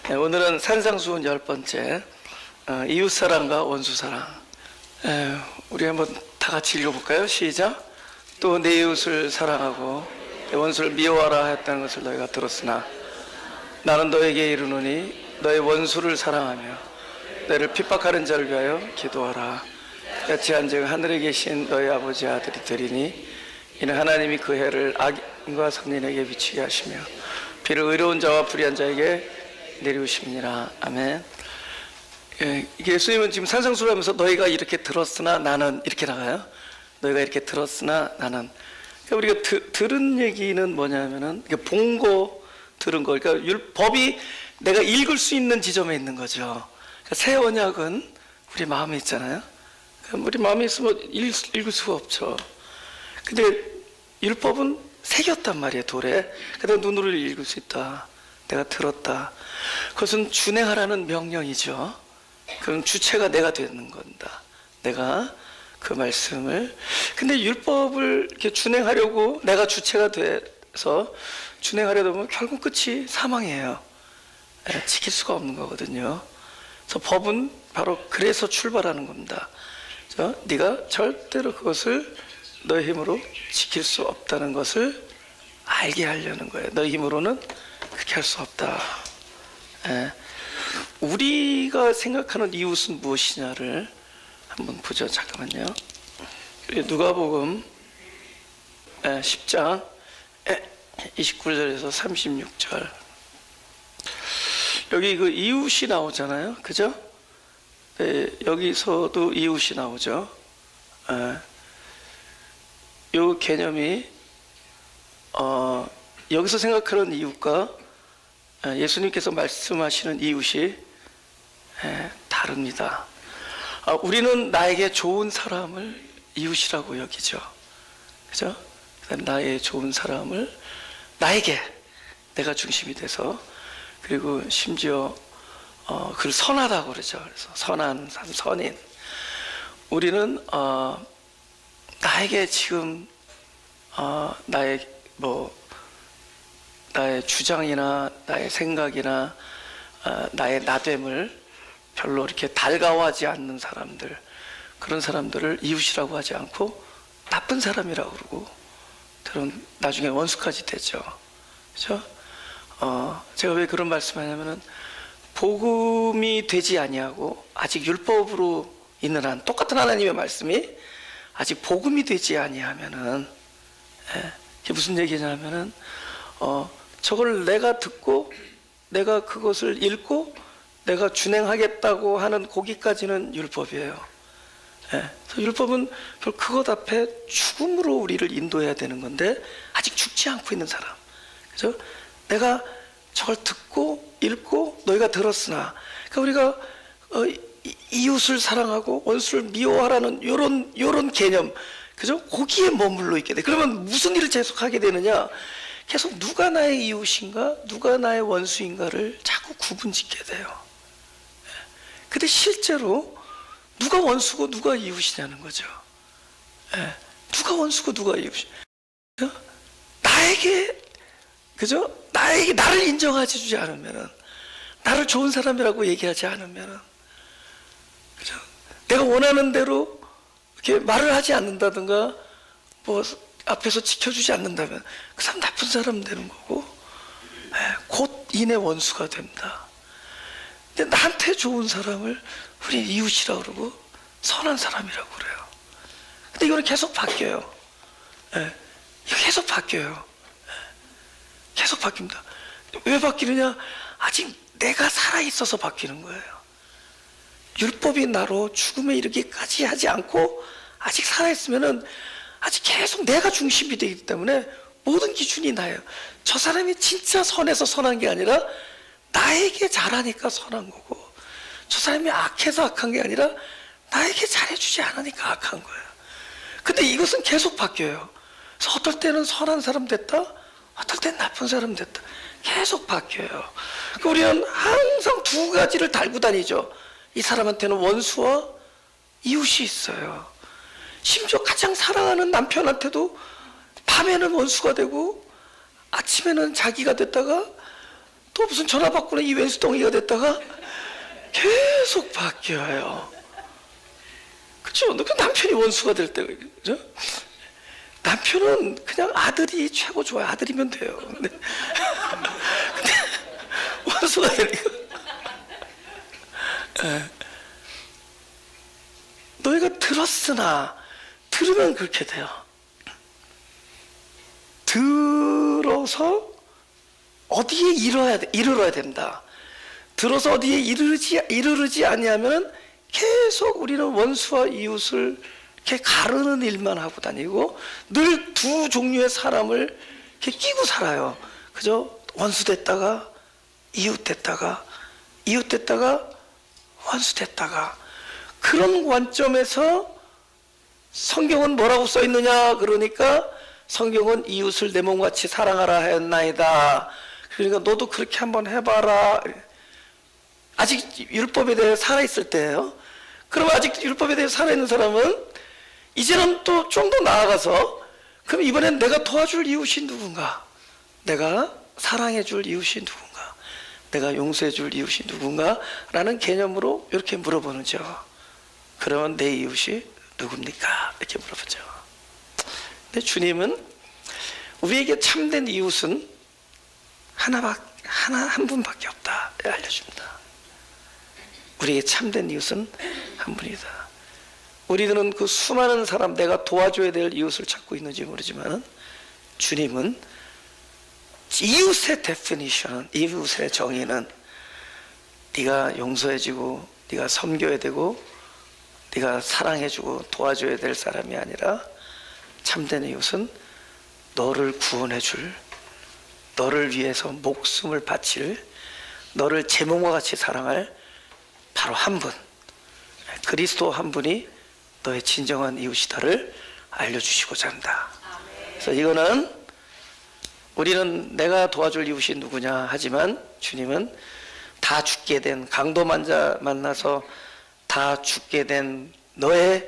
네, 오늘은 산상수훈 10번째 이웃사랑과 원수사랑. 우리 한번 다 같이 읽어볼까요? 시작. 또 내 이웃을 사랑하고 내 원수를 미워하라 하였다는 것을 너희가 들었으나 나는 너에게 이르노니 너의 원수를 사랑하며 너를 핍박하는 자를 위하여 기도하라. 같이 한즉 하늘에 계신 너희 아버지 아들이 되리니 이는 하나님이 그 해를 악인과 선인에게 비치게 하시며 비를 의로운 자와 불의한 자에게 내리우심이니라. 아멘. 예수님은 지금 산상수훈을 하면서 너희가 이렇게 들었으나 나는 이렇게 나가요. 너희가 이렇게 들었으나 나는. 그러니까 우리가 들은 얘기는 뭐냐면은 본 거, 들은 거. 그러니까 법이 내가 읽을 수 있는 지점에 있는 거죠. 그러니까 새 언약은 우리 마음에 있잖아요. 우리 마음에 있으면 읽을 수가 없죠. 근데 율법은 새겼단 말이에요, 돌에. 그다음 눈으로 읽을 수 있다. 내가 들었다. 그것은 준행하라는 명령이죠. 그럼 주체가 내가 되는 건다. 내가 그 말씀을. 근데 율법을 이렇게 준행하려고 내가 주체가 돼서 준행하려다 보면 결국 끝이 사망이에요. 지킬 수가 없는 거거든요. 그래서 법은 바로 그래서 출발하는 겁니다. 그래서 네가 절대로 그것을 너의 힘으로 지킬 수 없다는 것을 알게 하려는 거예요. 너의 힘으로는 그렇게 할 수 없다. 우리가 생각하는 이웃은 무엇이냐를 한번 보죠. 잠깐만요. 누가복음 10장 29절에서 36절. 여기 그 이웃이 나오잖아요. 그죠? 여기서도 이웃이 나오죠. 이 개념이 여기서 생각하는 이웃과 예수님께서 말씀하시는 이웃이 다릅니다. 우리는 나에게 좋은 사람을 이웃이라고 여기죠. 그죠? 나의 좋은 사람을 나에게 내가 중심이 돼서, 그리고 심지어 그걸 선하다고 그러죠. 그래서 선한 삶, 선인. 우리는 나에게 지금 나의 주장이나 나의 생각이나 나의 나됨을 별로 이렇게 달가워하지 않는 사람들, 그런 사람들을 이웃이라고 하지 않고 나쁜 사람이라고 그러고, 그런 나중에 원수까지 되죠. 그렇죠? 제가 왜 그런 말씀하냐면은 복음이 되지 아니하고 아직 율법으로 있는 한, 똑같은 하나님의 말씀이 아직 복음이 되지 아니하면은, 이게 무슨 얘기냐면은 저걸 내가 듣고 내가 그것을 읽고 내가 준행하겠다고 하는 거기까지는 율법이에요. 그래서 율법은 그것 앞에 죽음으로 우리를 인도해야 되는 건데 아직 죽지 않고 있는 사람. 그죠? 내가 저걸 듣고 읽고 너희가 들었으나, 그러니까 우리가 이웃을 사랑하고 원수를 미워하라는 요런 개념, 그죠? 거기에 머물러 있게 돼. 그러면 무슨 일을 계속하게 되느냐? 계속 누가 나의 이웃인가, 누가 나의 원수인가를 자꾸 구분짓게 돼요. 근데 실제로 누가 원수고 누가 이웃이냐는 거죠. 누가 원수고 누가 이웃이. 나에게, 그죠? 나에게 나를 인정하지 주지 않으면은, 나를 좋은 사람이라고 얘기하지 않으면은, 그죠? 내가 원하는 대로 이렇게 말을 하지 않는다든가, 앞에서 지켜주지 않는다면 그 사람 나쁜 사람 되는 거고, 곧 인의 원수가 됩니다. 근데 나한테 좋은 사람을 우리 이웃이라고 그러고 선한 사람이라고 그래요. 근데 이거는 계속 바뀌어요. 이거 계속 바뀌어요. 계속 바뀝니다. 왜 바뀌느냐? 아직 내가 살아있어서 바뀌는 거예요. 율법이 나로 죽음에 이르기까지 하지 않고 아직 살아있으면은 아직 계속 내가 중심이 되기 때문에 모든 기준이 나예요. 저 사람이 진짜 선해서 선한 게 아니라 나에게 잘하니까 선한 거고, 저 사람이 악해서 악한 게 아니라 나에게 잘해주지 않으니까 악한 거예요. 근데 이것은 계속 바뀌어요. 그래서 어떨 때는 선한 사람 됐다, 어떨 때는 나쁜 사람 됐다. 계속 바뀌어요. 그러니까 우리는 항상 두 가지를 달고 다니죠. 이 사람한테는 원수와 이웃이 있어요. 심지어 가장 사랑하는 남편한테도 밤에는 원수가 되고 아침에는 자기가 됐다가 또 무슨 전화 받고는 이 왼수덩이가 됐다가 계속 바뀌어요. 그렇죠? 그 남편이 원수가 될 때, 그죠? 남편은 그냥 아들이 최고 좋아요. 아들이면 돼요. 근데 원수가 되니까. 너희가 들었으나, 들으면 그렇게 돼요. 들어서 어디에 이르러야 된다. 들어서 어디에 이르르지 아니하면 계속 우리는 원수와 이웃을 이렇게 가르는 일만 하고 다니고 늘 두 종류의 사람을 이렇게 끼고 살아요. 그죠? 원수 됐다가 이웃 됐다가 이웃 됐다가 원수 됐다가. 그런 관점에서 성경은 뭐라고 써 있느냐? 그러니까 성경은 이웃을 내 몸같이 사랑하라 하였나이다. 그러니까 너도 그렇게 한번 해봐라. 아직 율법에 대해 살아있을 때예요. 그럼 아직 율법에 대해 살아있는 사람은 이제는 또 좀 더 나아가서, 그럼 이번엔 내가 도와줄 이웃이 누군가, 내가 사랑해줄 이웃이 누군가, 내가 용서해줄 이웃이 누군가 라는 개념으로 이렇게 물어보는죠. 그러면 내 이웃이 누굽니까? 이렇게 물어보죠. 근데 주님은 우리에게 참된 이웃은 한 분밖에 없다 알려줍니다. 우리에게 참된 이웃은 한 분이다. 우리들은 그 수많은 사람, 내가 도와줘야 될 이웃을 찾고 있는지 모르지만 주님은 이웃의 데피니션은, 이웃의 정의는 네가 용서해주고 네가 섬겨야 되고 네가 사랑해주고 도와줘야 될 사람이 아니라, 참된 이웃은 너를 구원해줄, 너를 위해서 목숨을 바칠, 너를 제 몸과 같이 사랑할 바로 한 분, 그리스도 한 분이 너의 진정한 이웃이다를 알려주시고자 한다. 그래서 이거는 우리는 내가 도와줄 이웃이 누구냐 하지만 주님은 다 죽게 된, 강도 만나서 다 죽게 된 너의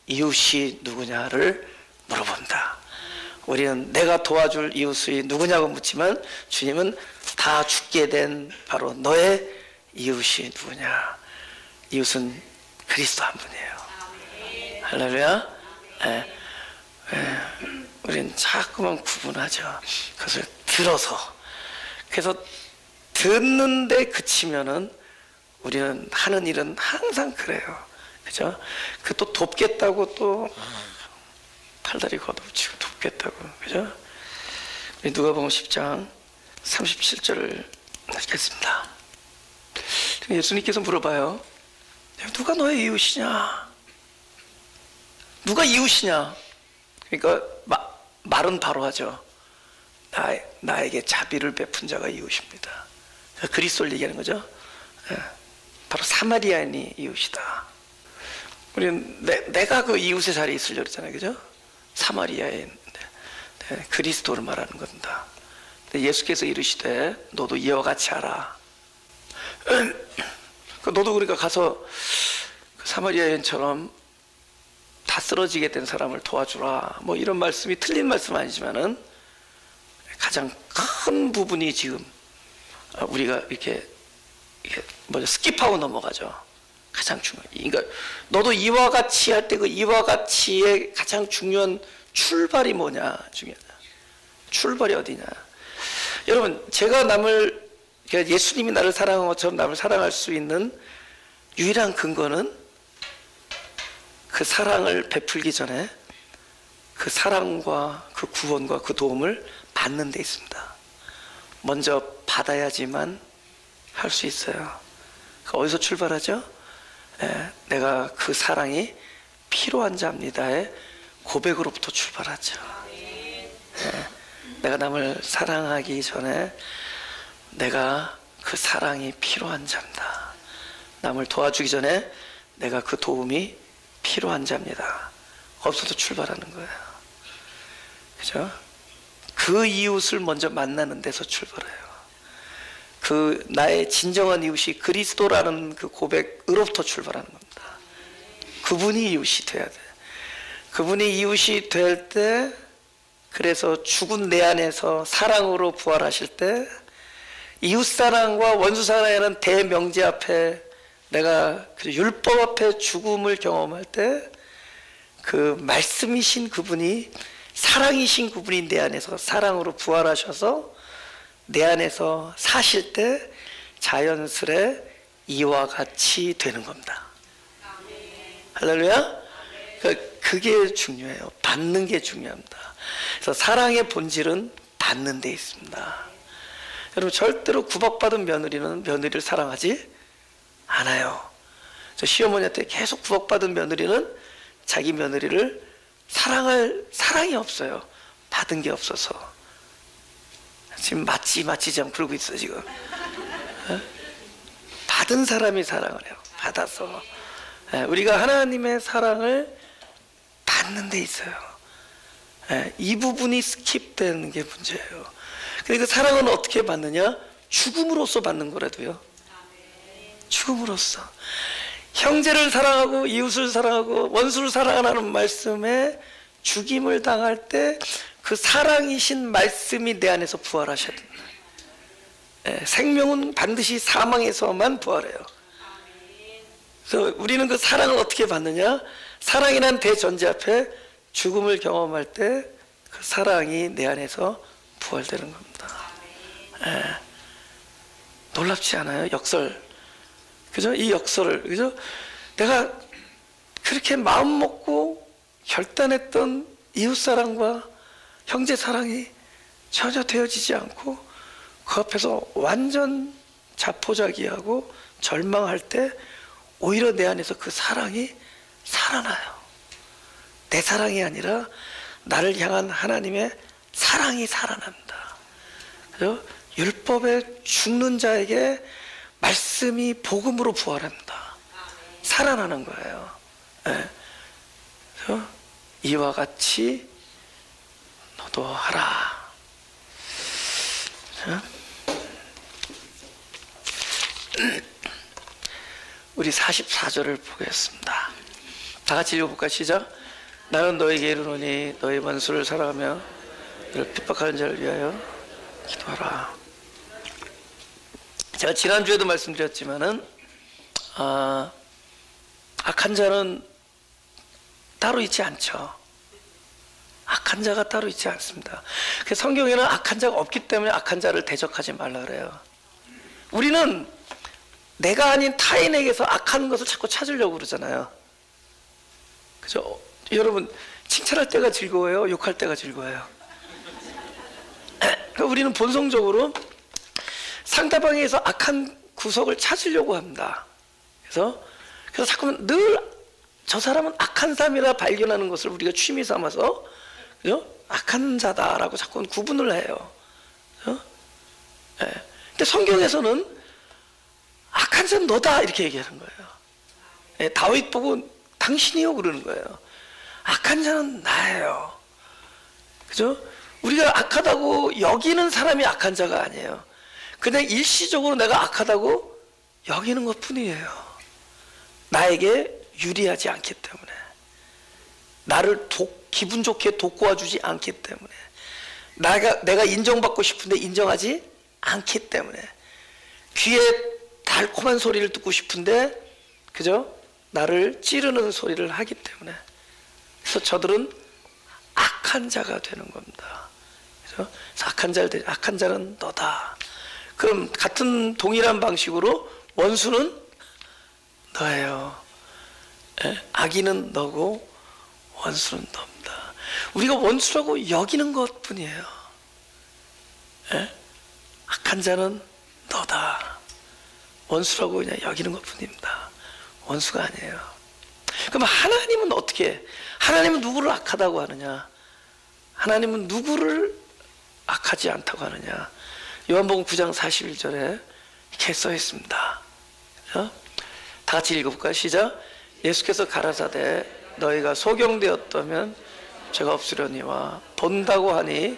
이웃이 누구냐를 물어본다. 우리는 내가 도와줄 이웃이 누구냐고 묻지만 주님은 다 죽게 된 바로 너의 이웃이 누구냐. 이웃은 그리스도 한 분이에요. 할렐루야. 우리는 자꾸만 구분하죠. 그것을 들어서. 그래서 듣는데 그치면은 우리는 하는 일은 항상 그래요. 그죠? 그 또 돕겠다고 또 팔다리 걷어붙이고 돕겠다고. 그죠? 우리 누가복음 10장 37절을 읽겠습니다. 예수님께서 물어봐요. 누가 너의 이웃이냐? 누가 이웃이냐? 그러니까 말은 바로 하죠. 나에게 자비를 베푼 자가 이웃입니다. 그리스도를 얘기하는 거죠. 바로 사마리아인이 이웃이다. 우리는 내가 그 이웃의 자리에 있으려고 그러잖아요. 그죠? 사마리아인. 그리스도를 말하는 겁니다. 예수께서 이르시되 너도 이와 같이 하라. 너도 그러니까 가서 그 사마리아인처럼 다 쓰러지게 된 사람을 도와주라. 뭐 이런 말씀이 틀린 말씀 아니지만은 가장 큰 부분이 지금 우리가 이렇게 스킵하고 넘어가죠. 가장 중요한. 그러니까 너도 이와 같이 할 때 그 이와 같이의 가장 중요한 출발이 뭐냐? 중요하다. 출발이 어디냐? 여러분, 제가 예수님이 나를 사랑한 것처럼 남을 사랑할 수 있는 유일한 근거는 그 사랑을 베풀기 전에 그 사랑과 그 구원과 그 도움을 받는 데 있습니다. 먼저 받아야지만 할 수 있어요. 어디서 출발하죠? 내가 그 사랑이 필요한 자입니다의 고백으로부터 출발하죠. 내가 남을 사랑하기 전에 내가 그 사랑이 필요한 자입니다. 남을 도와주기 전에 내가 그 도움이 필요한 자입니다. 없어도 출발하는 거예요. 그죠? 그 이웃을 먼저 만나는 데서 출발해요. 그 나의 진정한 이웃이 그리스도라는 그 고백으로부터 출발하는 겁니다. 그분이 이웃이 돼야 돼. 그분이 이웃이 될 때, 그래서 죽은 내 안에서 사랑으로 부활하실 때 이웃사랑과 원수사랑이라는 대명제 앞에 내가 율법 앞에 죽음을 경험할 때 그 말씀이신 그분이, 사랑이신 그분이 내 안에서 사랑으로 부활하셔서 내 안에서 사실 때 자연스레 이와 같이 되는 겁니다. 할렐루야. 그게 중요해요. 받는 게 중요합니다. 그래서 사랑의 본질은 받는 데 있습니다. 여러분, 절대로 구박받은 며느리는 며느리를 사랑하지 않아요. 저 시어머니한테 계속 구박받은 며느리는 자기 며느리를 사랑할 사랑이 없어요. 받은 게 없어서. 지금 맞지장 부르고 있어 지금. 받은 사람이 사랑을 해요. 받아서. 우리가 하나님의 사랑을 받는 데 있어요. 이 부분이 스킵되는 게 문제예요. 그러니까 사랑은 어떻게 받느냐? 죽음으로써 받는 거라도요. 죽음으로써. 형제를 사랑하고 이웃을 사랑하고 원수를 사랑하라는 말씀에 죽임을 당할 때 그 사랑이신 말씀이 내 안에서 부활하셔야 됩니다. 생명은 반드시 사망에서만 부활해요. 그래서 우리는 그 사랑을 어떻게 받느냐? 사랑이란 대전제 앞에 죽음을 경험할 때 그 사랑이 내 안에서 부활되는 겁니다. 놀랍지 않아요? 역설. 그죠? 이 역설을, 그죠? 내가 그렇게 마음 먹고 결단했던 이웃사랑과 형제사랑이 전혀 되어지지 않고 그 앞에서 완전 자포자기하고 절망할 때 오히려 내 안에서 그 사랑이 살아나요. 내 사랑이 아니라 나를 향한 하나님의 사랑이 살아납니다. 그래서 율법에 죽는 자에게 말씀이 복음으로 부활합니다. 살아나는 거예요. 그래서 이와 같이 너도 하라. 우리 44절을 보겠습니다. 다 같이 읽어볼까? 시작. 나는 너에게 이르노니 너의 원수를 사랑하며 너를 핍박하는 자를 위하여 기도하라. 제가 지난주에도 말씀드렸지만은 악한 자는 따로 있지 않죠. 악한 자가 따로 있지 않습니다. 성경에는 악한 자가 없기 때문에 악한 자를 대적하지 말라 그래요. 우리는 내가 아닌 타인에게서 악한 것을 자꾸 찾으려고 그러잖아요. 그죠? 여러분, 칭찬할 때가 즐거워요? 욕할 때가 즐거워요? 우리는 본성적으로 상대방에게서 악한 구석을 찾으려고 합니다. 그래서 자꾸만 늘 저 사람은 악한 사람이라 발견하는 것을 우리가 취미 삼아서, 그죠? 악한 자다라고 자꾸 구분을 해요. 근데 성경에서는 악한 자는 너다 이렇게 얘기하는 거예요. 다윗 보고 당신이요 그러는 거예요. 악한 자는 나예요. 그죠? 우리가 악하다고 여기는 사람이 악한 자가 아니에요. 그냥 일시적으로 내가 악하다고 여기는 것 뿐이에요. 나에게 유리하지 않기 때문에, 나를 기분 좋게 돕고와주지 않기 때문에, 내가 인정받고 싶은데 인정하지 않기 때문에, 귀에 달콤한 소리를 듣고 싶은데, 그죠? 나를 찌르는 소리를 하기 때문에. 그래서 저들은 악한 자가 되는 겁니다. 그죠? 그래서 악한 자는 너다. 그럼 같은 동일한 방식으로 원수는 너예요. 악인은 너고 원수는 너입니다. 우리가 원수라고 여기는 것 뿐이에요. 악한 자는 너다. 원수라고 그냥 여기는 것 뿐입니다. 원수가 아니에요. 그럼 하나님은 어떻게, 하나님은 누구를 악하다고 하느냐? 하나님은 누구를 악하지 않다고 하느냐? 요한복음 9장 41절에 이렇게 써 있습니다. 다 같이 읽어볼까요? 시작. 예수께서 가라사대 너희가 소경되었다면 죄가 없으려니와 본다고 하니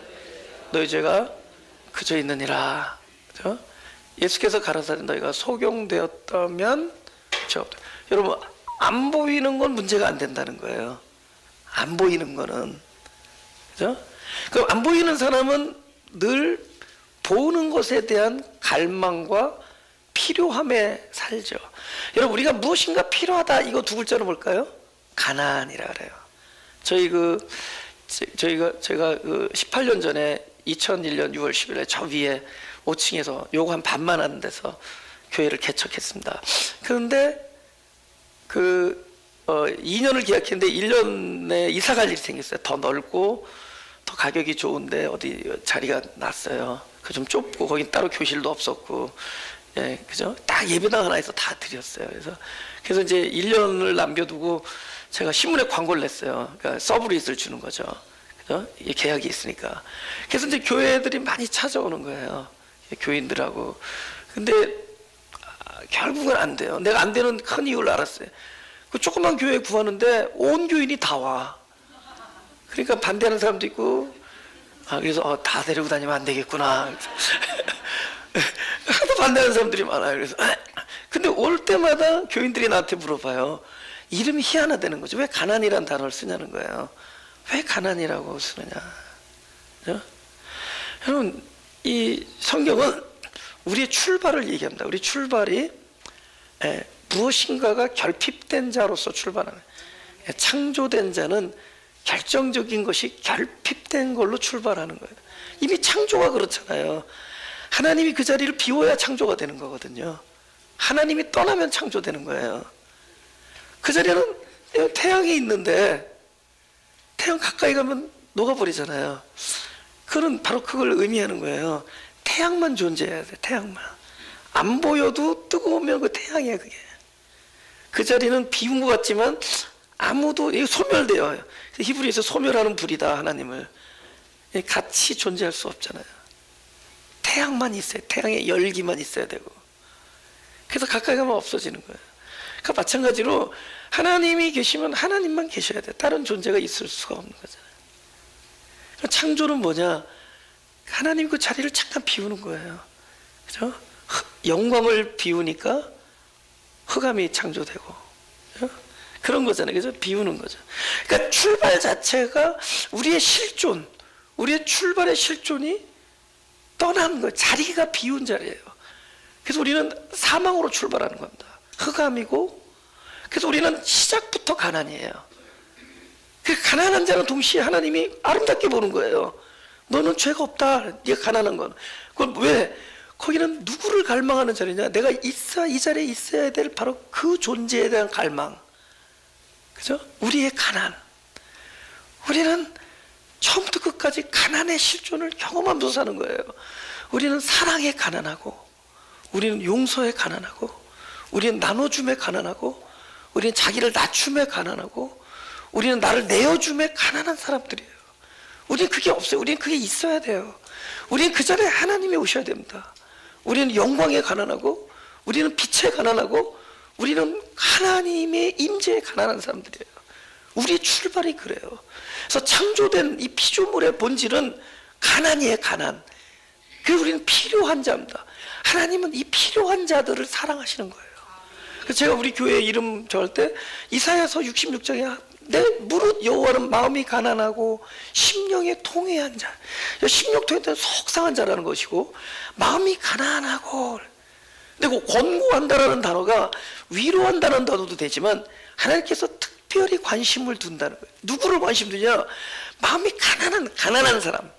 너희 죄가 그저 있느니라. 그렇죠? 예수께서 가라사대 너희가 소경되었다면 죄가 없다. 여러분, 안 보이는 건 문제가 안 된다는 거예요. 안 보이는 거는. 그죠? 그럼 안 보이는 사람은 늘 보는 것에 대한 갈망과 필요함에 살죠. 여러분, 우리가 무엇인가 필요하다, 이거 두 글자로 볼까요? 가난이라 그래요. 제가 18년 전에 2001년 6월 10일에 저 위에 5층에서 요거 한 반만 하는 데서 교회를 개척했습니다. 그런데 2년을 계약했는데 1년에 이사 갈 일이 생겼어요. 더 넓고 더 가격이 좋은데 어디 자리가 났어요. 그 좀 좁고 거긴 따로 교실도 없었고, 예, 그죠? 딱 예배당 하나에서 다 드렸어요. 그래서 이제 1년을 남겨두고 제가 신문에 광고를 냈어요. 그러니까 서브리스를 주는 거죠. 그죠? 이 계약이 있으니까. 그래서 이제 교회들이 많이 찾아오는 거예요. 교인들하고. 근데 결국은 안 돼요. 내가 안 되는 큰 이유를 알았어요. 그 조그만 교회 구하는데 온 교인이 다 와. 그러니까 반대하는 사람도 있고, 그래서 다 데리고 다니면 안 되겠구나. 하도 반대하는 사람들이 많아요. 그래서 근데 올 때마다 교인들이 나한테 물어봐요. 이름이 희한하다는 거죠. 왜 가난이란 단어를 쓰냐는 거예요. 왜 가난이라고 쓰느냐. 그죠? 여러분, 이 성경은 우리의 출발을 얘기합니다. 우리 출발이 무엇인가가 결핍된 자로서 출발하는, 창조된 자는 결정적인 것이 결핍된 걸로 출발하는 거예요. 이미 창조가 그렇잖아요. 하나님이 그 자리를 비워야 창조가 되는 거거든요. 하나님이 떠나면 창조되는 거예요. 그 자리는 태양이 있는데 태양 가까이 가면 녹아버리잖아요. 그건 바로 그걸 의미하는 거예요. 태양만 존재해야 돼. 태양만. 안 보여도 뜨거우면 그 태양이야, 그게. 그 자리는 비운 것 같지만 아무도, 이게 소멸돼요. 히브리에서 소멸하는 불이다, 하나님을. 같이 존재할 수 없잖아요. 태양만 있어요. 태양의 열기만 있어야 되고. 그래서 가까이 가면 없어지는 거예요. 그러니까 마찬가지로 하나님이 계시면 하나님만 계셔야 돼요. 다른 존재가 있을 수가 없는 거잖아요. 그러니까 창조는 뭐냐? 하나님 그 자리를 잠깐 비우는 거예요. 그죠? 영광을 비우니까 흑암이 창조되고, 그죠? 그런 거잖아요. 그죠? 비우는 거죠. 그러니까 출발 자체가 우리의 실존, 우리의 출발의 실존이 떠나는 거예요. 자리가 비운 자리예요. 그래서 우리는 사망으로 출발하는 겁니다. 흑암이고, 그래서 우리는 시작부터 가난이에요. 그 가난한 자는 동시에 하나님이 아름답게 보는 거예요. 너는 죄가 없다. 네가 가난한 건. 그건 왜? 거기는 누구를 갈망하는 자리냐? 내가 이 자리에 있어야 될 바로 그 존재에 대한 갈망. 그죠? 우리의 가난. 우리는 처음부터 끝까지 가난의 실존을 경험하면서 사는 거예요. 우리는 사랑에 가난하고, 우리는 용서에 가난하고, 우리는 나눠줌에 가난하고, 우리는 자기를 낮춤에 가난하고, 우리는 나를 내어줌에 가난한 사람들이에요. 우리는 그게 없어요. 우리는 그게 있어야 돼요. 우리는 그 자리에 하나님이 오셔야 됩니다. 우리는 영광에 가난하고, 우리는 빛에 가난하고, 우리는 하나님의 임재에 가난한 사람들이에요. 우리의 출발이 그래요. 그래서 창조된 이 피조물의 본질은 가난이에요. 가난. 그래서 우리는 필요한 자입니다. 하나님은 이 필요한 자들을 사랑하시는 거예요. 그래서 제가 우리 교회 이름 정할 때 이사야서 66장에 내 무릇 여호와는 마음이 가난하고 심령에 통회한 자. 심령 통회는 속상한 자라는 것이고, 마음이 가난하고, 근데 그 권고한다라는 단어가 위로한다는 단어도 되지만 하나님께서 특별히 관심을 둔다는 거예요. 누구를 관심 두냐? 마음이 가난한 사람,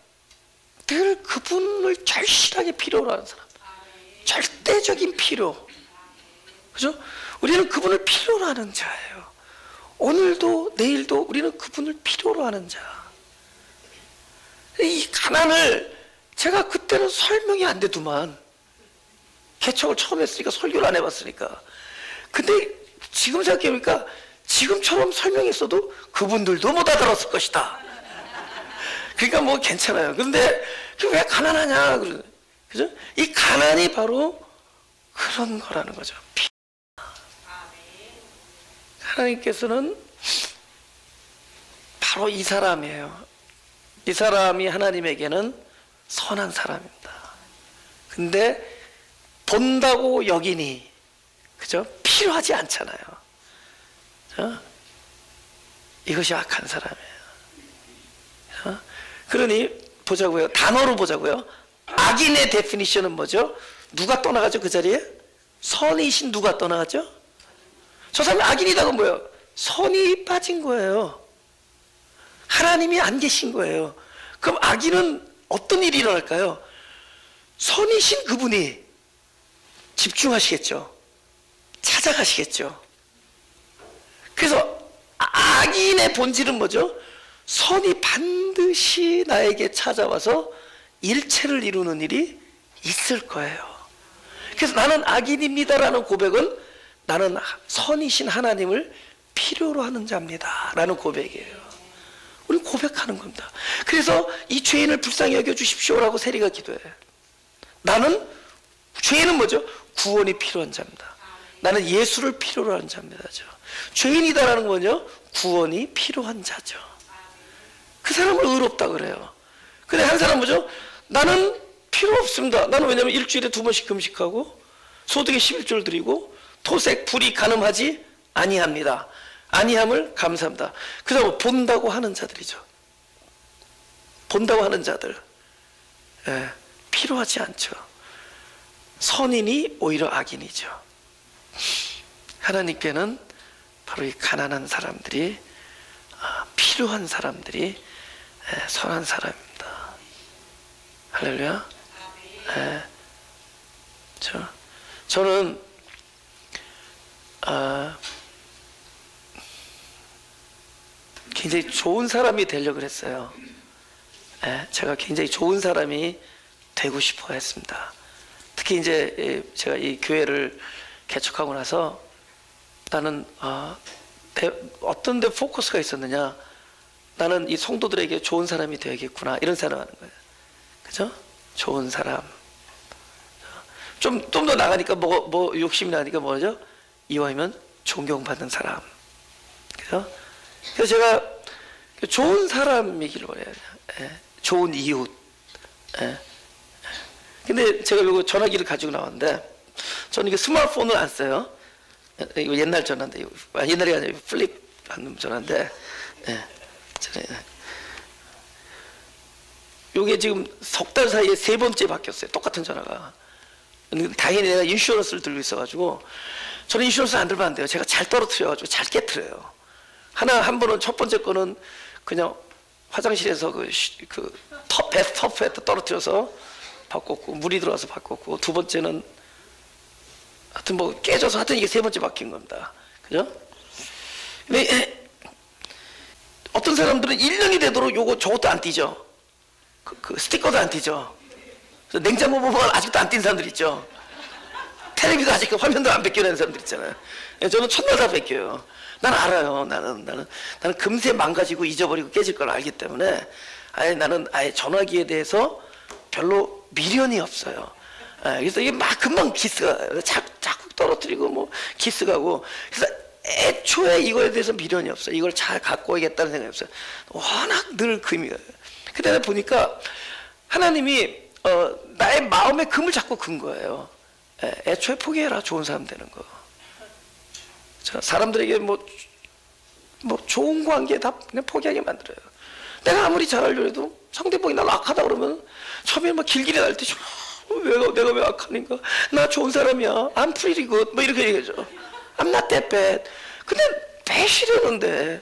늘 그분을 절실하게 필요로 하는 사람, 절대적인 필요. 그죠? 우리는 그분을 필요로 하는 자예요. 오늘도 내일도 우리는 그분을 필요로 하는 자. 이 가난을 제가 그때는 설명이 안 되더만, 개척을 처음 했으니까 설교를 안 해봤으니까. 근데 지금 생각해보니까 지금처럼 설명했어도 그분들도 못 알아들었을 것이다. 그러니까 뭐 괜찮아요. 근데 왜 가난하냐? 그죠? 이 가난이 바로 그런 거라는 거죠. 하나님께서는 바로 이 사람이에요. 이 사람이 하나님에게는 선한 사람입니다. 근데 본다고 여기니, 그죠? 필요하지 않잖아요. 그죠? 이것이 악한 사람이에요. 그죠? 그러니 보자고요. 단어로 보자고요. 악인의 데피니션은 뭐죠? 누가 떠나가죠? 그 자리에? 선이신 누가 떠나가죠? 저 사람이 악인이다. 그건 뭐예요? 선이 빠진 거예요. 하나님이 안 계신 거예요. 그럼 악인은 어떤 일이 일어날까요? 선이신 그분이 집중하시겠죠. 찾아가시겠죠. 그래서 악인의 본질은 뭐죠? 선이 반드시 나에게 찾아와서 일체를 이루는 일이 있을 거예요. 그래서 나는 악인입니다라는 고백은 나는 선이신 하나님을 필요로 하는 자입니다 라는 고백이에요. 우리는 고백하는 겁니다. 그래서 이 죄인을 불쌍히 여겨주십시오라고 세리가 기도해. 나는 죄인은 뭐죠? 구원이 필요한 자입니다. 나는 예수를 필요로 하는 자입니다. 죄인이다라는 건요, 구원이 필요한 자죠. 그 사람을 의롭다 그래요. 근데 한 사람은 뭐죠? 나는 필요 없습니다. 나는 왜냐면 일주일에 2번씩 금식하고 소득의 11조를 드리고 토색 불이 가늠하지 아니합니다. 아니함을 감사합니다. 그 다음에 본다고 하는 자들이죠. 본다고 하는 자들, 예, 필요하지 않죠. 선인이 오히려 악인이죠. 하나님께는 바로 이 가난한 사람들이, 필요한 사람들이 선한 사람입니다. 할렐루야. 저는 굉장히 좋은 사람이 되려고 했어요. 제가 굉장히 좋은 사람이 되고 싶어 했습니다. 특히 이제 제가 이 교회를 개척하고 나서 나는 어떤 데 포커스가 있었느냐, 나는 이 성도들에게 좋은 사람이 되야겠구나 이런 생각하는 거예요. 그죠? 좋은 사람. 좀 더 나가니까 뭐 욕심이 나니까 뭐죠? 이왕이면 존경받는 사람. 그죠? 그래서 제가 좋은 사람이길 원해요. 좋은 이웃. 근데 제가 이거 전화기를 가지고 나왔는데, 저는 이게 스마트폰을 안 써요. 이거 옛날 전화인데, 옛날이 아니라 플립 하는 전화인데, 이게 지금 석 달 사이에 3번째 바뀌었어요. 똑같은 전화가. 당연히 내가 인슈런스를 들고 있어가지고, 저는 인슈런스 안 들면 안 돼요. 제가 잘 떨어뜨려가지고 잘 깨트려요. 한 번은 첫 번째 거는 그냥 화장실에서 베스트 터프에 떨어뜨려서 바꿨고, 물이 들어와서 바꿨고, 두 번째는 하여튼 뭐 깨져서, 하여튼 이게 3번째 바뀐 겁니다. 그죠? 근데 어떤 사람들은 1년이 되도록 저것도 안 띄죠. 그 스티커도 안 띄죠. 냉장고 보면 아직도 안 띈 사람들 있죠. 텔레비도 아직 화면도 안 벗겨내는 사람들 있잖아요. 저는 첫날 다 벗겨요. 난 알아요. 나는 금세 망가지고 잊어버리고 깨질 걸 알기 때문에 나는 아예 전화기에 대해서 별로 미련이 없어요. 그래서 이게 막 금방 기스가 자꾸 떨어뜨리고 뭐 기스가고, 그래서 애초에 이거에 대해서 미련이 없어요. 이걸 잘 갖고 오겠다는 생각이 없어요. 워낙 늘 금이 가요. 그때 보니까 하나님이 나의 마음에 금을 자꾸 근 거예요. 애초에 포기해라. 좋은 사람 되는 거. 사람들에게 뭐 좋은 관계 다 그냥 포기하게 만들어요. 내가 아무리 잘하려고 해도 상대방이 날 악하다 그러면 처음에 막 길길이 날 때 내가 왜 악하니까, 나 좋은 사람이야, I'm pretty good 뭐 이렇게 얘기하죠. I'm not that bad. 근데 배시려는데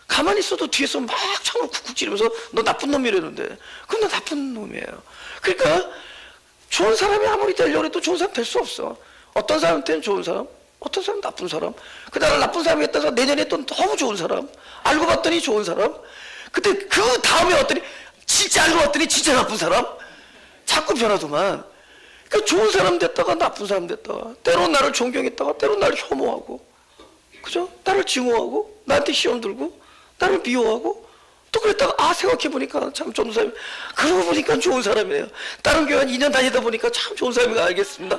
가만히 있어도 뒤에서 막 창으로 쿡쿡 찌르면서 너 나쁜 놈이라는데, 그럼 나 나쁜 놈이에요. 그러니까 좋은 사람이 아무리 되려고 해도 좋은 사람 될 수 없어. 어떤 사람한테는 좋은 사람, 어떤 사람은 나쁜 사람. 그다음에 나쁜 사람이 있다가 내년에 또 너무 좋은 사람, 알고 봤더니 좋은 사람, 근데 그 다음에 왔더니 진짜 알고 봤더니 진짜 나쁜 사람. 자꾸 변하더만. 그러니까 좋은 사람 됐다가 나쁜 사람 됐다가, 때론 나를 존경했다가 때론 나를 혐오하고, 그죠? 나를 증오하고, 나한테 시험 들고, 나를 미워하고, 또 그랬다가 생각해보니까 참 좋은 사람이, 그러고 보니까 좋은 사람이에요. 다른 교회 한 2년 다니다 보니까 참 좋은 사람인 거 알겠습니다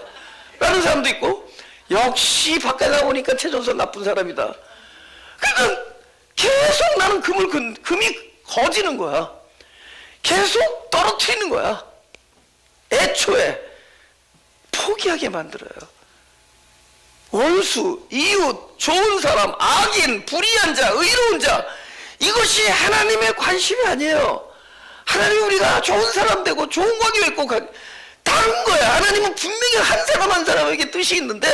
라는 사람도 있고, 역시 밖에 나오니까 최전선 나쁜 사람이다. 그러니까 계속 나는 금이 거지는 거야. 계속 떨어뜨리는 거야. 애초에 포기하게 만들어요. 원수, 이웃, 좋은 사람, 악인, 불의한 자, 의로운 자, 이것이 하나님의 관심이 아니에요. 하나님 우리가 좋은 사람 되고 좋은 관계 맺고, 다른 다른 거야. 하나님은 분명히 한 사람 한 사람에게 뜻이 있는데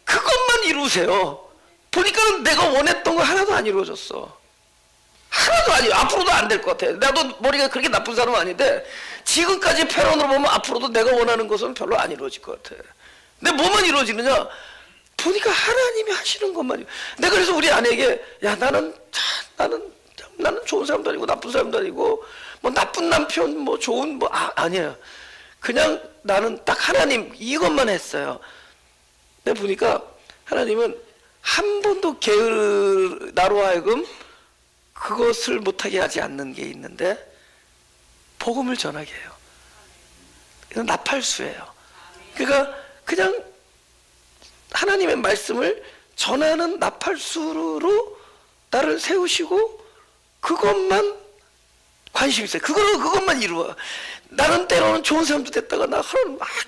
그것만 이루세요. 보니까는 내가 원했던 거 하나도 안 이루어졌어. 하나도 아니에요. 앞으로도 안 될 것 같아. 나도 머리가 그렇게 나쁜 사람은 아닌데 지금까지 패런으로 보면 앞으로도 내가 원하는 것은 별로 안 이루어질 것 같아. 근데 뭐만 이루어지느냐? 보니까 하나님이 하시는 것만. 내가 그래서 우리 아내에게 야 나는 좋은 사람도 아니고 나쁜 사람도 아니고 뭐 나쁜 남편 뭐 좋은 뭐 아니에요. 그냥 나는 딱 하나님 이것만 했어요. 내가 보니까 하나님은 한 번도 나로 하여금 그것을 못하게 하지 않는 게 있는데 복음을 전하게 해요. 이건 나팔수예요. 그러니까 그냥 하나님의 말씀을 전하는 나팔수로 나를 세우시고 그것만 관심 있어요. 그것만 이루어. 나는 때로는 좋은 사람도 됐다가 나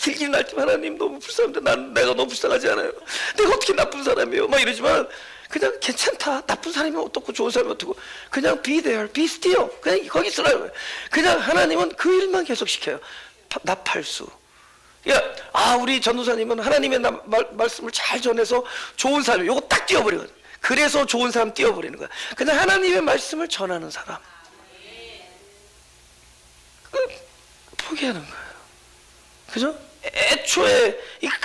길길 날 때만 하나님 너무 불쌍한데 내가 너무 불쌍하지 않아요? 내가 어떻게 나쁜 사람이에요? 막 이러지만 그냥 괜찮다. 나쁜 사람이면 어떻고 좋은 사람이면 어떻고 그냥 be there, be still. 그냥 거기 있으라고요. 그냥 하나님은 그 일만 계속 시켜요. 나팔수. 그러니까 우리 전도사님은 하나님의 말씀을 잘 전해서 좋은 사람 요거 딱 띄워버리거든. 그래서 좋은 사람 띄워버리는 거야. 그냥 하나님의 말씀을 전하는 사람 포기하는 거예요. 그죠? 애초에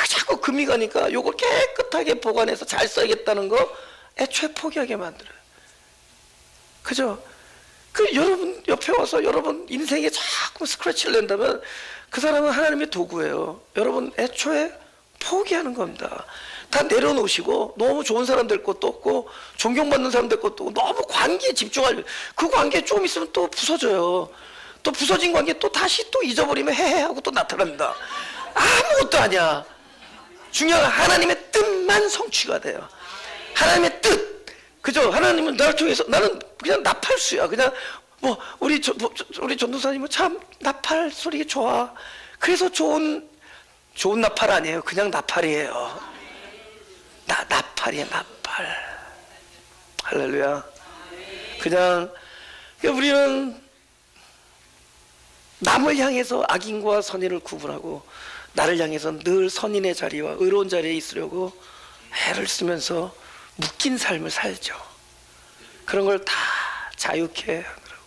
자꾸 금이 가니까 요걸 깨끗하게 보관해서 잘 써야겠다는 거 애초에 포기하게 만들어요. 그죠? 여러분 옆에 와서 여러분 인생에 자꾸 스크래치를 낸다면 그 사람은 하나님의 도구예요. 여러분 애초에 포기하는 겁니다. 다 내려놓으시고 너무 좋은 사람 될 것도 없고 존경받는 사람 될 것도 없고 너무 관계에 집중하려고 그 관계 좀 있으면 또 부서져요. 또 부서진 관계 또 다시 또 잊어버리면 헤헤 하고 또 나타납니다. 아무것도 아니야. 중요한 건 하나님의 뜻만 성취가 돼요. 하나님의 뜻. 그죠? 하나님은 나를 통해서 나는 그냥 나팔수야. 그냥 뭐 우리 전도사님은 참 나팔 소리 좋아. 그래서 좋은 나팔 아니에요. 그냥 나팔이에요. 나팔이야 나팔. 할렐루야. 그냥 우리는 남을 향해서 악인과 선인을 구분하고 나를 향해서 늘 선인의 자리와 의로운 자리에 있으려고 애를 쓰면서 묶인 삶을 살죠. 그런 걸 다 자유케 하느라고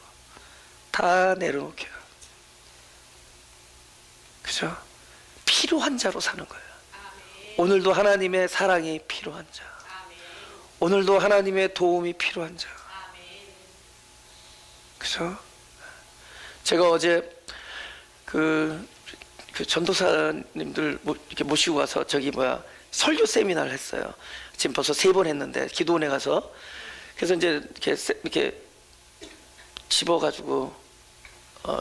다 내려놓게. 그죠? 필요한 자로 사는 거예요. 오늘도 하나님의 사랑이 필요한 자, 오늘도 하나님의 도움이 필요한 자. 그죠? 제가 어제 그 전도사님들 이렇게 모시고 와서 설교 세미나를 했어요. 지금 벌써 3번 했는데 기도원에 가서. 그래서 이제 이렇게 집어가지고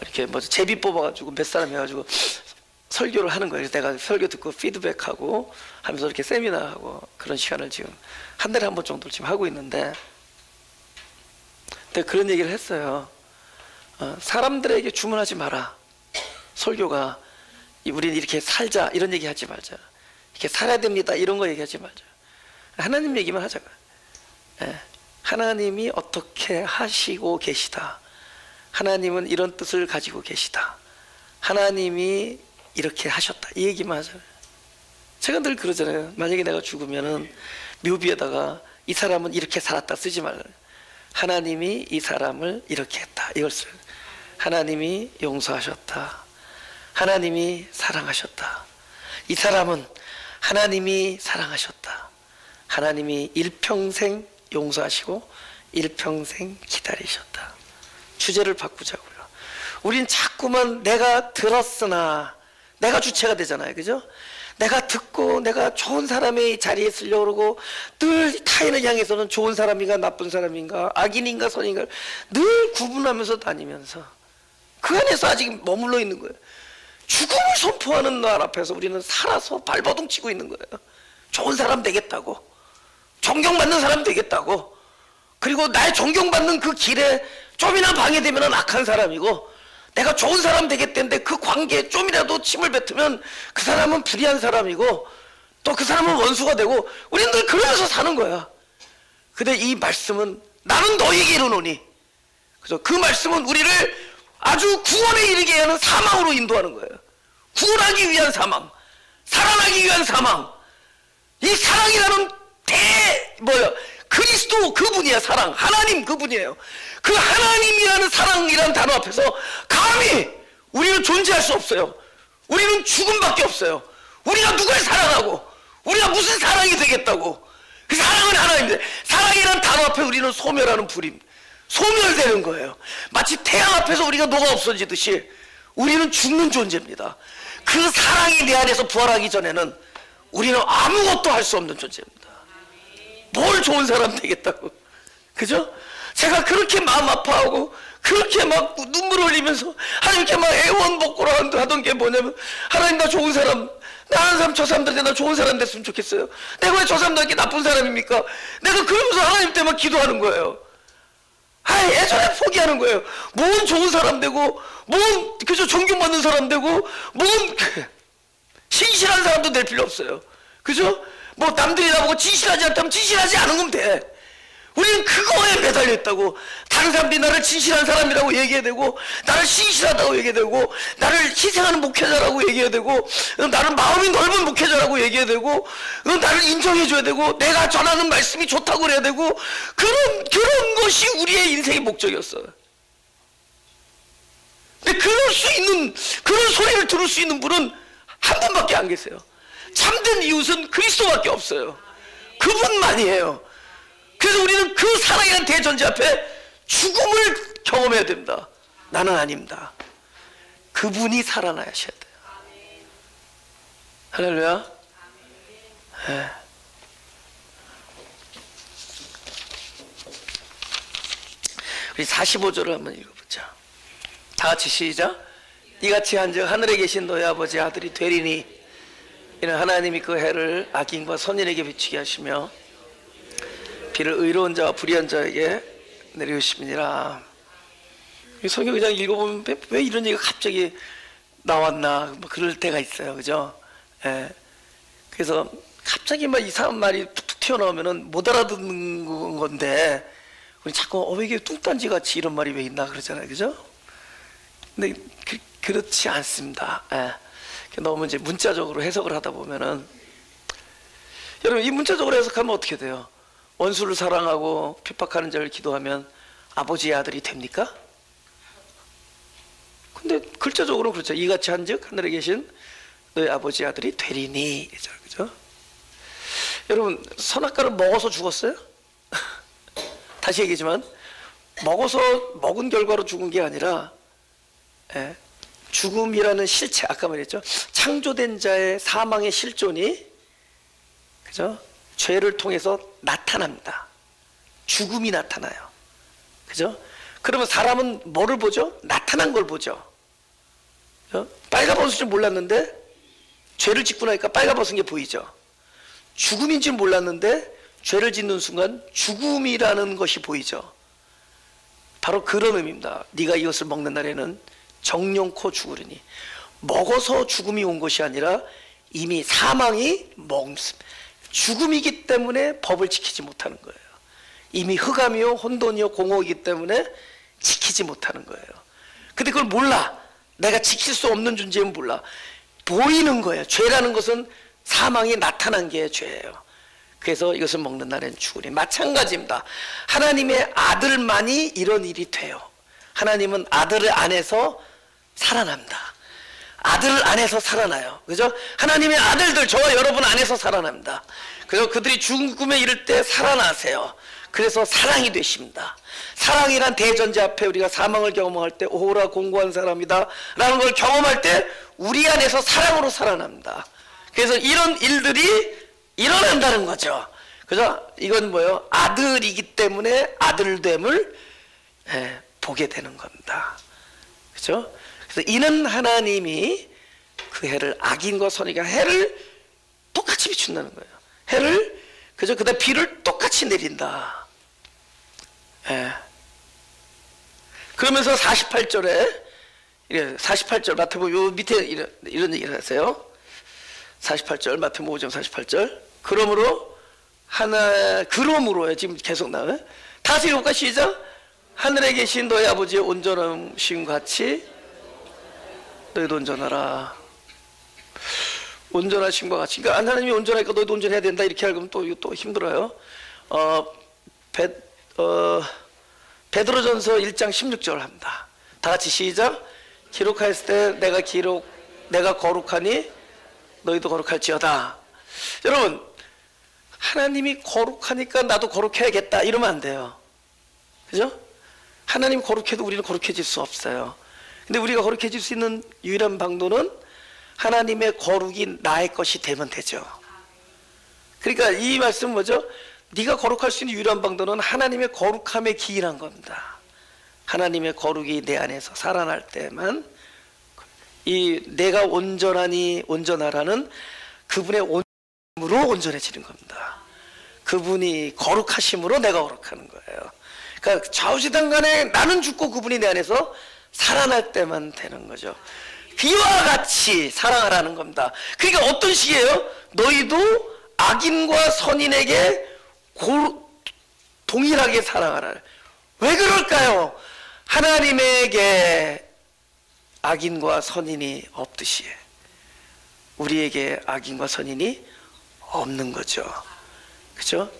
이렇게 제비 뽑아가지고 몇 사람 해가지고 설교를 하는 거예요. 그래서 내가 설교 듣고 피드백하고 하면서 이렇게 세미나하고 그런 시간을 지금 한 달에 한 번 정도 지금 하고 있는데, 내가 그런 얘기를 했어요. 사람들에게 주문하지 마라. 설교가 우리는 이렇게 살자 이런 얘기 하지 말자. 이렇게 살아야 됩니다 이런 거 얘기하지 말자. 하나님 얘기만 하자고. 하나님이 어떻게 하시고 계시다. 하나님은 이런 뜻을 가지고 계시다. 하나님이 이렇게 하셨다. 이 얘기만 하잖아요. 제가 늘 그러잖아요. 만약에 내가 죽으면은 묘비에다가 이 사람은 이렇게 살았다 쓰지 말라. 하나님이 이 사람을 이렇게 했다. 이걸 써요. 하나님이 용서하셨다. 하나님이 사랑하셨다. 이 사람은 하나님이 사랑하셨다. 하나님이 일평생 용서하시고 일평생 기다리셨다. 주제를 바꾸자고요. 우린 자꾸만 내가 들었으나 내가 주체가 되잖아요. 그죠? 내가 듣고 내가 좋은 사람의 자리에 있으려고 그러고 늘 타인을 향해서는 좋은 사람인가 나쁜 사람인가 악인인가 선인가 늘 구분하면서 다니면서 그 안에서 아직 머물러 있는 거예요. 죽음을 선포하는 날 앞에서 우리는 살아서 발버둥 치고 있는 거예요. 좋은 사람 되겠다고, 존경받는 사람 되겠다고, 그리고 나의 존경받는 그 길에 좀이나 방해되면 악한 사람이고, 내가 좋은 사람 되겠다는데 그 관계에 좀이라도 침을 뱉으면 그 사람은 불의한 사람이고 또 그 사람은 원수가 되고, 우리는 늘 그러면서 사는 거야. 근데 이 말씀은 나는 너에게 이르노니, 그래서 그 말씀은 우리를 아주 구원에 이르게 하는 사망으로 인도하는 거예요. 구원하기 위한 사망, 살아나기 위한 사망. 이 사랑이라는 그리스도 그분이야. 사랑, 하나님 그분이에요. 그 하나님이라는 사랑이라는 단어 앞에서 감히 우리는 존재할 수 없어요. 우리는 죽음밖에 없어요. 우리가 누굴 사랑하고 우리가 무슨 사랑이 되겠다고. 그 사랑은 하나님인데, 사랑이라는 단어 앞에 우리는 소멸하는 불임, 소멸되는 거예요. 마치 태양 앞에서 우리가 녹아 없어지듯이 우리는 죽는 존재입니다. 그 사랑이 내 안에서 부활하기 전에는 우리는 아무것도 할 수 없는 존재입니다. 뭘 좋은 사람 되겠다고. 그죠? 제가 그렇게 마음 아파하고 그렇게 막 눈물 흘리면서 하나님께 막 애원복고를 하던 게 뭐냐면, 하나님 나 좋은 사람, 나 하는 사람 저 사람들한테 나 좋은 사람 됐으면 좋겠어요. 내가 왜 저 사람들한테 나쁜 사람입니까? 내가 그러면서 하나님 때만 기도하는 거예요. 예전에 포기하는 거예요. 뭔 좋은 사람 되고, 뭔 그저 존경받는 사람 되고, 뭔 신실한 사람도 될 필요 없어요. 그죠? 뭐 남들이 나보고 진실하지 않다면 진실하지 않은 건 돼. 우리는 그거에 매달려 있다고. 다른 사람들이 나를 진실한 사람이라고 얘기해야 되고, 나를 신실하다고 얘기해야 되고, 나를 희생하는 목회자라고 얘기해야 되고, 나는 마음이 넓은 목회자라고 얘기해야 되고, 나를 인정해줘야 되고, 내가 전하는 말씀이 좋다고 그래야 되고, 그런 것이 우리의 인생의 목적이었어요. 근데 그런 소리를 들을 수 있는 분은 한 분밖에 안 계세요. 참된 이웃은 그리스도밖에 없어요. 그분만이에요. 그래서 우리는 그 사랑이라는 대전제 앞에 죽음을 경험해야 됩니다. 나는 아닙니다. 그분이 살아나셔야 돼요. 할렐루야. 네. 우리 45절을 한번 읽어보자. 다 같이 시작. 이같이 한즉 하늘에 계신 너희 아버지 아들이 되리니, 이는 하나님이 그 해를 악인과 선인에게 비추게 하시며 비를 의로운 자와 불의한 자에게 내리우심이니라. 성경 그냥 읽어보면 왜 이런 얘기가 갑자기 나왔나, 뭐 그럴 때가 있어요. 그죠? 예. 그래서 갑자기 막 이상한 말이 툭툭 튀어나오면은 못 알아듣는 건데, 우리 자꾸 왜 이게 뚱딴지 같이 이런 말이 왜 있나 그러잖아요. 그죠? 근데 그렇지 않습니다. 예. 너무 이제 문자적으로 해석을 하다 보면은, 여러분 이 문자적으로 해석하면 어떻게 돼요? 원수를 사랑하고 핍박하는 자를 기도하면 아버지의 아들이 됩니까? 근데 글자적으로 그렇죠. 이같이 한즉 하늘에 계신 너희 아버지의 아들이 되리니. 그죠? 여러분 선악과를 먹어서 죽었어요? 다시 얘기하지만 먹은 결과로 죽은 게 아니라, 죽음이라는 실체, 아까 말했죠. 창조된 자의 사망의 실존이, 그죠? 죄를 통해서 나타납니다. 죽음이 나타나요. 그죠? 그러면 사람은 뭐를 보죠? 나타난 걸 보죠. 그죠? 빨가벗은 줄 몰랐는데 죄를 짓고 나니까 빨가벗은 게 보이죠. 죽음인 줄 몰랐는데 죄를 짓는 순간 죽음이라는 것이 보이죠. 바로 그런 의미입니다. 네가 이것을 먹는 날에는 정령코 죽으리니. 먹어서 죽음이 온 것이 아니라 이미 사망이 죽음이기 때문에 법을 지키지 못하는 거예요. 이미 흑암이요 혼돈이요 공허이기 때문에 지키지 못하는 거예요. 근데 그걸 몰라. 내가 지킬 수 없는 존재는 몰라. 보이는 거예요. 죄라는 것은 사망이 나타난 게 죄예요. 그래서 이것을 먹는 날엔 죽으리. 마찬가지입니다. 하나님의 아들만이 이런 일이 돼요. 하나님은 아들을 안에서 살아납니다. 아들 안에서 살아나요. 그죠? 하나님의 아들들, 저와 여러분 안에서 살아납니다. 그래서 그들이 죽음에 이를 때 살아나세요. 그래서 사랑이 되십니다. 사랑이란 대전제 앞에 우리가 사망을 경험할 때 오호라 공고한 사람이다 라는 걸 경험할 때 우리 안에서 사랑으로 살아납니다. 그래서 이런 일들이 일어난다는 거죠. 그죠? 이건 뭐예요? 아들이기 때문에 아들됨을 보게 되는 겁니다. 그죠? 그래서 이는 하나님이 그 해를 악인과 선인과 해를 똑같이 비춘다는 거예요. 해를, 그죠? 그다음 비를 똑같이 내린다. 그러면서 48절에 48절 마태복음 요 밑에 이런 얘기를 하세요. 48절 마태복음 5장 48절. 그러므로요. 지금 계속 나와요. 다시 읽어볼까? 시작. 하늘에 계신 너희 아버지의 온전하심 같이 너희도 온전하라. 온전하신 것 같이. 그러니까 하나님이 온전하니까 너희도 온전해야 된다 이렇게 하면 또 이거 또 힘들어요. 베드로전서 1장 16절 합니다. 다 같이 시작. 기록하였을 때 내가 거룩하니 너희도 거룩할지어다. 여러분, 하나님이 거룩하니까 나도 거룩해야겠다 이러면 안 돼요. 그죠? 하나님 거룩해도 우리는 거룩해질 수 없어요. 근데 우리가 거룩해질 수 있는 유일한 방도는 하나님의 거룩이 나의 것이 되면 되죠. 그러니까 이 말씀은 뭐죠? 네가 거룩할 수 있는 유일한 방도는 하나님의 거룩함에 기인한 겁니다. 하나님의 거룩이 내 안에서 살아날 때만 이 내가 온전하니 온전하라는 그분의 온전함으로 온전해지는 겁니다. 그분이 거룩하심으로 내가 거룩하는 거예요. 그러니까 좌우지단 간에 나는 죽고 그분이 내 안에서 살아날 때만 되는 거죠. 그와 같이 사랑하라는 겁니다. 그러니까 어떤 식이에요? 너희도 악인과 선인에게 동일하게 사랑하라. 왜 그럴까요? 하나님에게 악인과 선인이 없듯이 우리에게 악인과 선인이 없는 거죠. 그죠?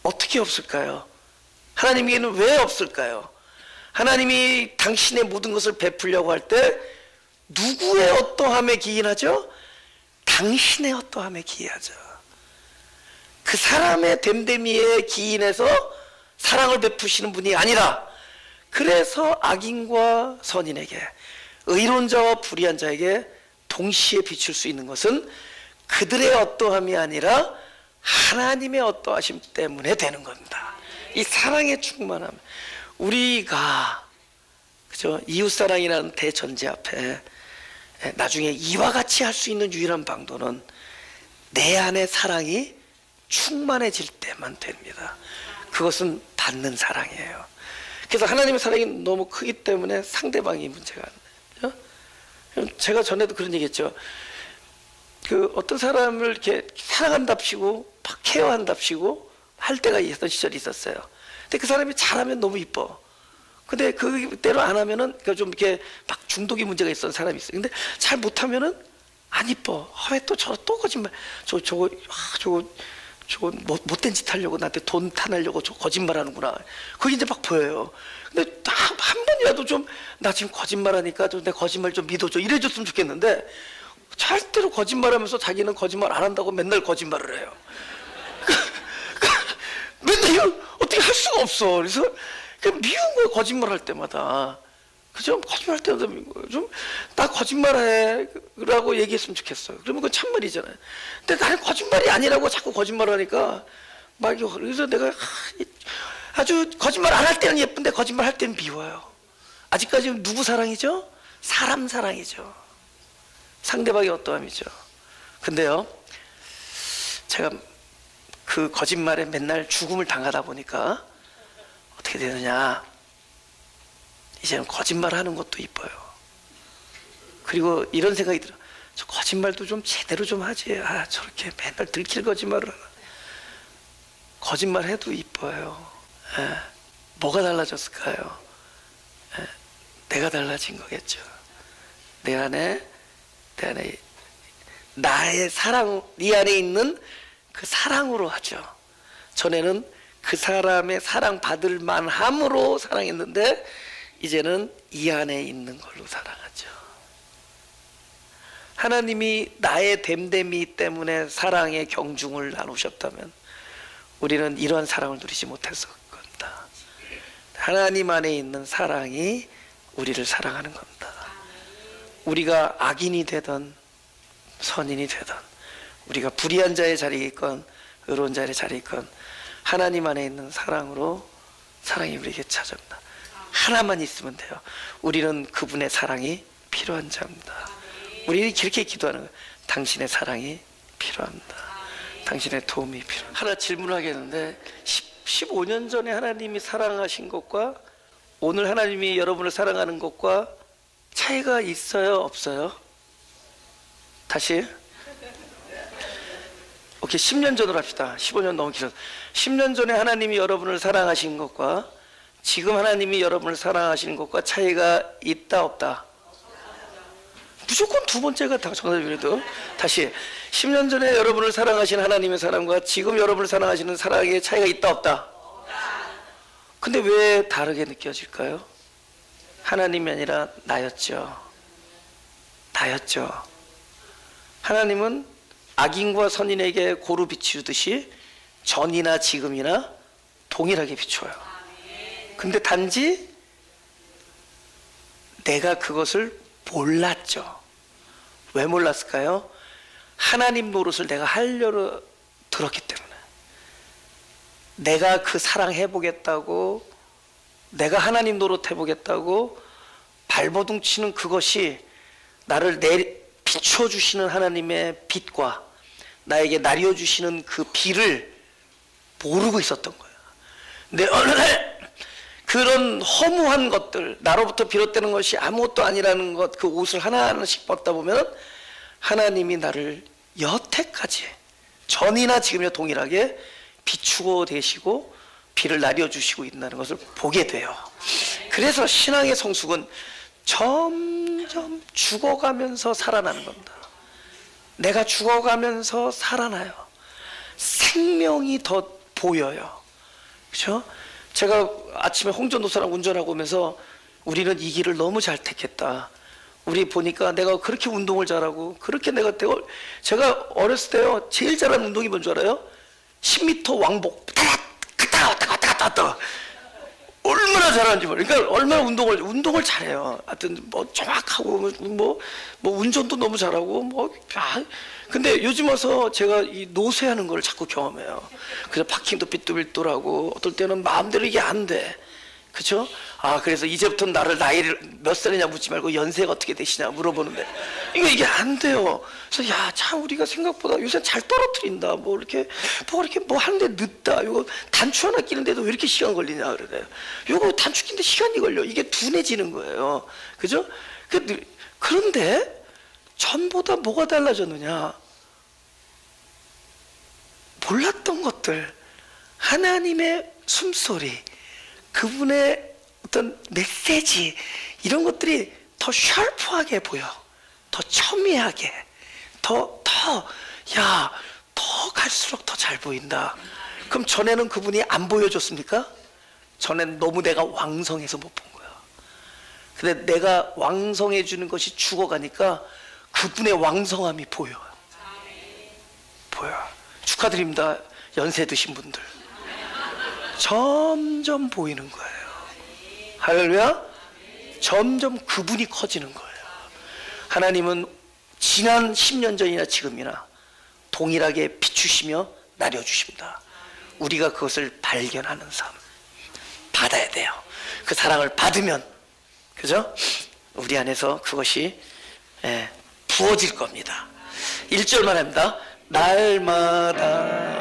어떻게 없을까요? 하나님에게는 왜 없을까요? 하나님이 당신의 모든 것을 베풀려고 할 때 누구의 어떠함에 기인하죠? 당신의 어떠함에 기인하죠. 그 사람의 됨됨이에 기인해서 사랑을 베푸시는 분이 아니라, 그래서 악인과 선인에게, 의로운 자와 불의한 자에게 동시에 비출 수 있는 것은 그들의 어떠함이 아니라 하나님의 어떠하심 때문에 되는 겁니다. 이 사랑의 충만함, 우리가 그죠? 이웃사랑이라는 대전제 앞에 나중에 이와 같이 할 수 있는 유일한 방도는 내 안에 사랑이 충만해질 때만 됩니다. 그것은 받는 사랑이에요. 그래서 하나님의 사랑이 너무 크기 때문에 상대방이 문제가 안 돼요. 제가 전에도 그런 얘기 했죠. 그 어떤 사람을 이렇게 사랑한답시고 막 케어한답시고 할 때가 있었던 시절이 있었어요. 근데 그 사람이 잘하면 너무 이뻐. 근데 그대로 안 하면은 좀 이렇게 막 중독의 문제가 있었던 사람이 있어요. 근데 잘 못하면은 안 이뻐. 왜 또 또 거짓말. 저거 못된 짓 하려고 나한테 돈 타내려고 저 거짓말하는구나. 그게 이제 막 보여요. 근데 한 번이라도 좀 나 지금 거짓말하니까 좀 내 거짓말 좀 믿어줘 이래줬으면 좋겠는데 절대로 거짓말하면서 자기는 거짓말 안 한다고 맨날 거짓말을 해요. 맨날 이거 어떻게 할 수가 없어. 그래서 미운 거예요. 거짓말할 때마다. 그죠? 거짓말할 때마다 좀 나 거짓말해라고 얘기했으면 좋겠어요. 그러면 그건 참말이잖아요. 근데 나는 거짓말이 아니라고 자꾸 거짓말하니까 막 그래서 내가 아주 거짓말 안 할 때는 예쁜데 거짓말 할 때는 미워요. 아직까지 누구 사랑이죠? 사람 사랑이죠. 상대방의 어떠함이죠. 근데요, 제가 그 거짓말에 맨날 죽음을 당하다 보니까 어떻게 되느냐, 이제는 거짓말하는 것도 이뻐요. 그리고 이런 생각이 들어. 저 거짓말도 좀 제대로 좀 하지. 저렇게 맨날 들킬 거짓말을 하나. 거짓말해도 이뻐요. 뭐가 달라졌을까요? 내가 달라진 거겠죠. 내 안에 나의 사랑, 네 안에 있는 그 사랑으로 하죠. 전에는 그 사람의 사랑 받을 만함으로 사랑했는데 이제는 이 안에 있는 걸로 사랑하죠. 하나님이 나의 됨됨이 때문에 사랑의 경중을 나누셨다면 우리는 이러한 사랑을 누리지 못했을 겁니다. 하나님 안에 있는 사랑이 우리를 사랑하는 겁니다. 우리가 악인이 되든 선인이 되든, 우리가 불의한 자의 자리에 있건 의로운 자의 자리에 있건 하나님 안에 있는 사랑으로 사랑이 우리에게 찾아옵니다. 하나만 있으면 돼요. 우리는 그분의 사랑이 필요한 자입니다. 우리는 그렇게 기도하는 거예요. 당신의 사랑이 필요합니다. 당신의 도움이 필요합니다. 하나 질문하겠는데 15년 전에 하나님이 사랑하신 것과 오늘 하나님이 여러분을 사랑하는 것과 차이가 있어요? 없어요? 다시 오케이, 10년 전으로 합시다. 15년 너무 길어서 10년 전에 하나님이 여러분을 사랑하신 것과 지금 하나님이 여러분을 사랑하시는 것과 차이가 있다 없다? 무조건 두 번째가 다 정답이. 그래도 다시 10년 전에 여러분을 사랑하신 하나님의 사랑과 지금 여러분을 사랑하시는 사랑의 차이가 있다 없다? 근데 왜 다르게 느껴질까요? 하나님이 아니라 나였죠. 나였죠. 하나님은 악인과 선인에게 고루 비추듯이 전이나 지금이나 동일하게 비춰요. 근데 단지 내가 그것을 몰랐죠. 왜 몰랐을까요? 하나님 노릇을 내가 하려고 들었기 때문에. 내가 그 사랑 해보겠다고, 내가 하나님 노릇 해보겠다고 발버둥 치는 그것이 나를 비춰주시는 하나님의 빛과 나에게 나뉘어주시는 그 비를 모르고 있었던 거예요. 근데 어느 날 그런 허무한 것들, 나로부터 비롯되는 것이 아무것도 아니라는 것, 그 옷을 하나하나씩 벗다 보면 하나님이 나를 여태까지 전이나 지금이나 동일하게 비추고 계시고 비를 나뉘어주시고 있다는 것을 보게 돼요. 그래서 신앙의 성숙은 점점 죽어가면서 살아나는 겁니다. 내가 죽어가면서 살아나요. 생명이 더 보여요. 그렇죠? 제가 아침에 홍전도사랑 운전하고 오면서 우리는 이 길을 너무 잘 택했다. 우리 보니까 내가 그렇게 운동을 잘하고 그렇게 제가 어렸을 때요 제일 잘하는 운동이 뭔 줄 알아요? 10m 왕복 갔다 왔다 얼마나 잘하는지 모르겠어요. 그러니까 얼마나 운동을 잘해요. 하여튼 뭐 정확하고 뭐 운전도 너무 잘하고 근데 요즘 와서 제가 이 노쇠하는 걸 자꾸 경험해요. 그래서 파킹도 삐뚤삐뚤하고 어떨 때는 마음대로 이게 안 돼. 그렇죠? 그래서 이제부터는 나이를 몇 살이냐 묻지 말고 연세가 어떻게 되시냐 물어보는데 이게 안 돼요. 그래서 참 우리가 생각보다 요새 잘 떨어뜨린다. 이렇게 하는데 늦다. 이거 단추 하나 끼는데도 왜 이렇게 시간 걸리냐 그래요. 이거 단추 끼는데 시간이 걸려. 이게 둔해지는 거예요. 그죠? 그런데 전보다 뭐가 달라졌느냐? 몰랐던 것들, 하나님의 숨소리, 그분의 어떤 메시지, 이런 것들이 더 샤프하게 보여. 더 첨예하게, 더 갈수록 더 잘 보인다. 그럼 전에는 그분이 안 보여줬습니까? 전에는 너무 내가 왕성해서 못 본 거야. 근데 내가 왕성해 주는 것이 죽어가니까 그분의 왕성함이 보여. 축하드립니다. 연세 드신 분들. 점점 보이는 거예요. 할렐루야. 점점 그분이 커지는 거예요. 하나님은 지난 10년 전이나 지금이나 동일하게 비추시며 나뉘어주십니다. 우리가 그것을 발견하는 삶 받아야 돼요. 그 사랑을 받으면, 그죠? 우리 안에서 그것이 부어질 겁니다. 1절만 합니다. 날마다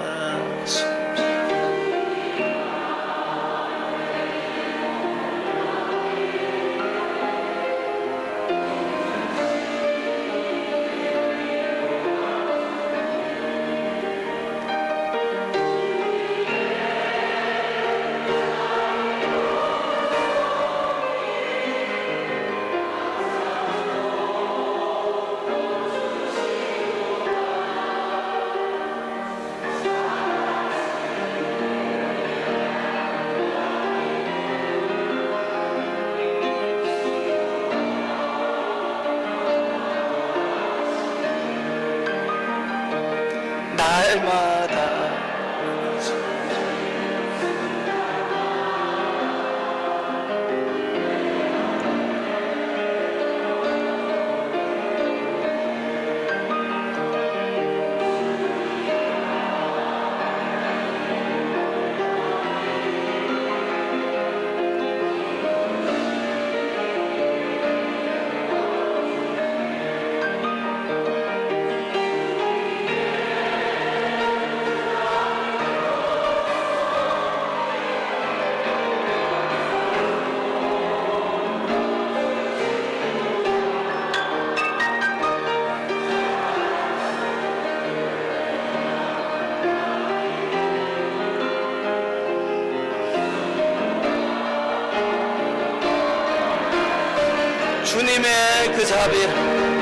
주님의 그 자비